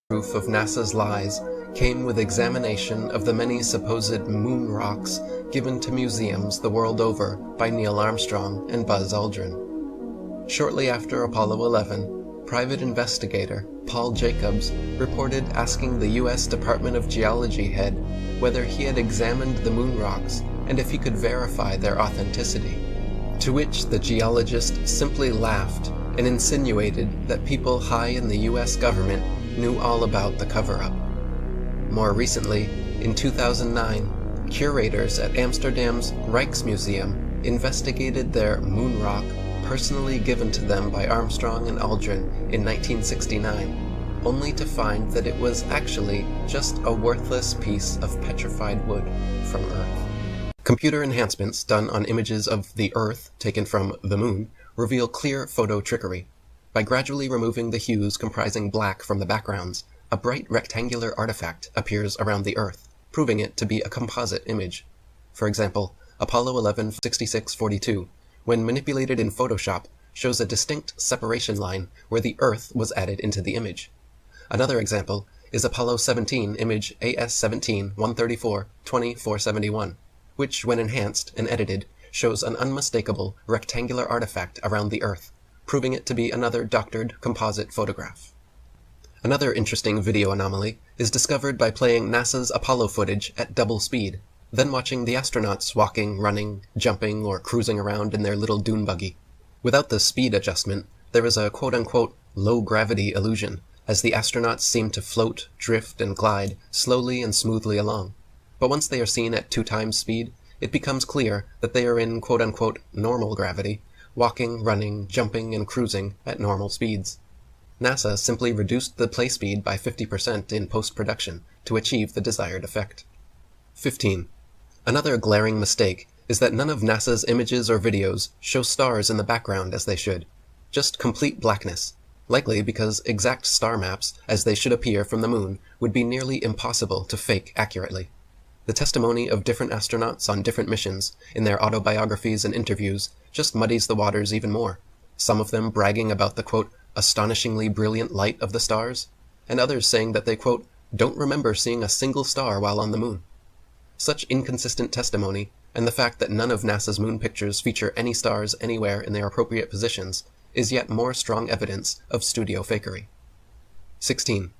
proof of NASA's lies came with examination of the many supposed moon rocks given to museums the world over by Neil Armstrong and Buzz Aldrin. Shortly after Apollo 11, private investigator Paul Jacobs reported asking the U.S. Department of Geology head whether he had examined the moon rocks and if he could verify their authenticity, to which the geologist simply laughed and insinuated that people high in the U.S. government knew all about the cover-up. More recently, in 2009, curators at Amsterdam's Rijksmuseum investigated their moon rock personally given to them by Armstrong and Aldrin in 1969, only to find that it was actually just a worthless piece of petrified wood from Earth. Computer enhancements done on images of the Earth taken from the moon reveal clear photo trickery. By gradually removing the hues comprising black from the backgrounds, a bright rectangular artifact appears around the Earth, proving it to be a composite image. For example, Apollo 11 6642, when manipulated in Photoshop, shows a distinct separation line where the Earth was added into the image. Another example is Apollo 17 image AS17 134 2471, which, when enhanced and edited, shows an unmistakable rectangular artifact around the Earth, proving it to be another doctored composite photograph. Another interesting video anomaly is discovered by playing NASA's Apollo footage at double speed, then watching the astronauts walking, running, jumping, or cruising around in their little dune buggy. Without the speed adjustment, there is a quote-unquote low-gravity illusion, as the astronauts seem to float, drift, and glide slowly and smoothly along. But once they are seen at 2 times speed, it becomes clear that they are in quote-unquote normal gravity, walking, running, jumping, and cruising at normal speeds. NASA simply reduced the play speed by 50% in post-production to achieve the desired effect. 15. Another glaring mistake is that none of NASA's images or videos show stars in the background as they should, just complete blackness, likely because exact star maps as they should appear from the moon would be nearly impossible to fake accurately. The testimony of different astronauts on different missions in their autobiographies and interviews just muddies the waters even more, some of them bragging about the, quote, astonishingly brilliant light of the stars, and others saying that they, quote, don't remember seeing a single star while on the moon. Such inconsistent testimony, and the fact that none of NASA's moon pictures feature any stars anywhere in their appropriate positions, is yet more strong evidence of studio fakery. 16.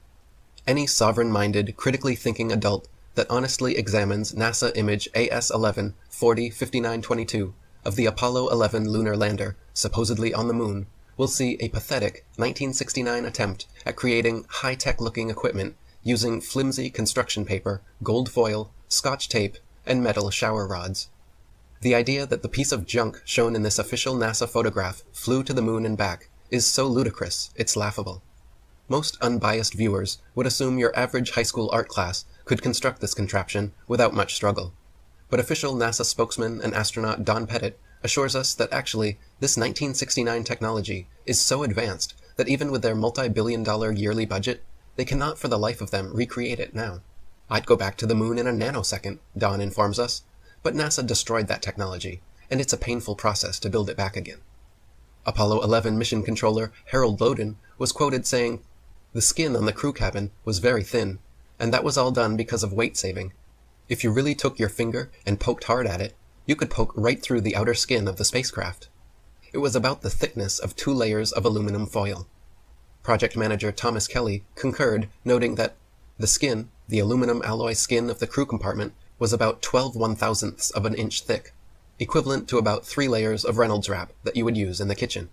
Any sovereign-minded, critically thinking adult that honestly examines NASA image AS11 405922 of the Apollo 11 lunar lander supposedly on the moon will see a pathetic 1969 attempt at creating high-tech looking equipment using flimsy construction paper, gold foil, Scotch tape, and metal shower rods. The idea that the piece of junk shown in this official NASA photograph flew to the moon and back is so ludicrous it's laughable. Most unbiased viewers would assume your average high school art class could construct this contraption without much struggle. But official NASA spokesman and astronaut Don Pettit assures us that actually this 1969 technology is so advanced that even with their multi-billion-dollar yearly budget, they cannot for the life of them recreate it now. I'd go back to the moon in a nanosecond, Don informs us, but NASA destroyed that technology, and it's a painful process to build it back again. Apollo 11 mission controller Harold Loden was quoted saying, "The skin on the crew cabin was very thin, and that was all done because of weight saving. If you really took your finger and poked hard at it, you could poke right through the outer skin of the spacecraft. It was about the thickness of 2 layers of aluminum foil." Project manager Thomas Kelly concurred, noting that the skin, the aluminum alloy skin of the crew compartment, was about 12/1000ths of an inch thick, equivalent to about 3 layers of Reynolds wrap that you would use in the kitchen.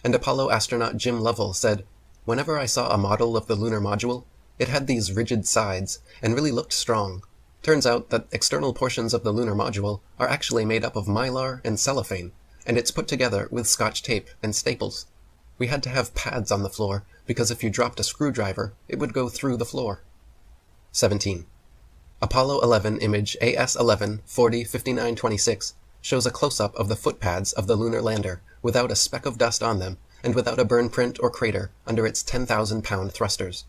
And Apollo astronaut Jim Lovell said, "Whenever I saw a model of the lunar module, it had these rigid sides and really looked strong. Turns out that external portions of the lunar module are actually made up of mylar and cellophane, and it's put together with Scotch tape and staples. We had to have pads on the floor because if you dropped a screwdriver, it would go through the floor." 17. Apollo 11 image AS11 405926 shows a close-up of the footpads of the lunar lander without a speck of dust on them and without a burn print or crater under its 10,000-pound thrusters,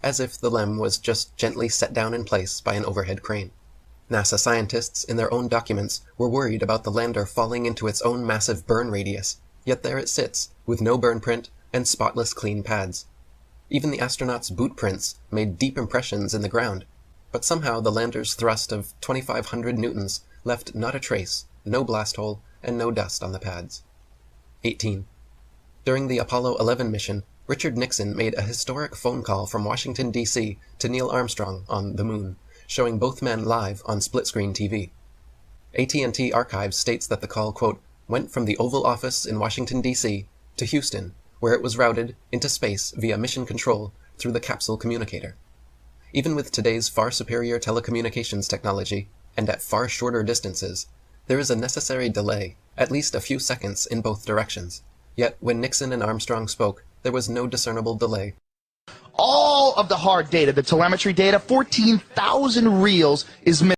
as if the LEM was just gently set down in place by an overhead crane. NASA scientists in their own documents were worried about the lander falling into its own massive burn radius, yet there it sits, with no burn print and spotless clean pads. Even the astronauts' boot prints made deep impressions in the ground, but somehow the lander's thrust of 2,500 newtons left not a trace, no blast hole, and no dust on the pads. 18. During the Apollo 11 mission, Richard Nixon made a historic phone call from Washington, D.C. to Neil Armstrong on the Moon, showing both men live on split-screen TV. AT&T Archives states that the call, quote, went from the Oval Office in Washington, D.C. to Houston, where it was routed into space via mission control through the capsule communicator. Even with today's far superior telecommunications technology, and at far shorter distances, there is a necessary delay, at least a few seconds in both directions. Yet when Nixon and Armstrong spoke, there was no discernible delay. All of the hard data, the telemetry data, 14,000 reels is missing.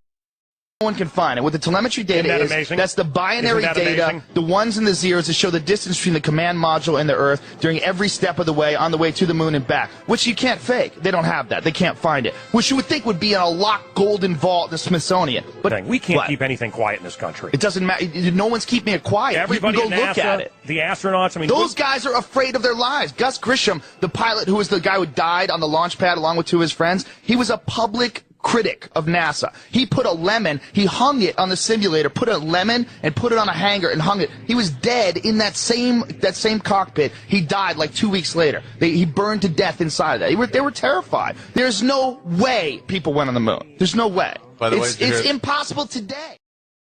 No one can find it. What the telemetry data is, that's the binary data, the ones and the zeros that show the distance between the command module and the Earth during every step of the way, on the way to the Moon and back, which you can't fake. They don't have that. They can't find it. Which you would think would be in a locked golden vault in the Smithsonian. But we can't keep anything quiet in this country. It doesn't matter. No one's keeping it quiet. Everybody we can go look at it. The astronauts, I mean, those guys are afraid of their lives. Gus Grisham, the pilot who was the guy who died on the launch pad along with two of his friends, he was a public critic of NASA. He put a lemon, he hung it on the simulator, put a lemon and put it on a hanger and hung it. He was dead in that same cockpit. He died like 2 weeks later. He burned to death inside of that. They were terrified. There's no way people went on the Moon. There's no way. By the way, it's impossible today.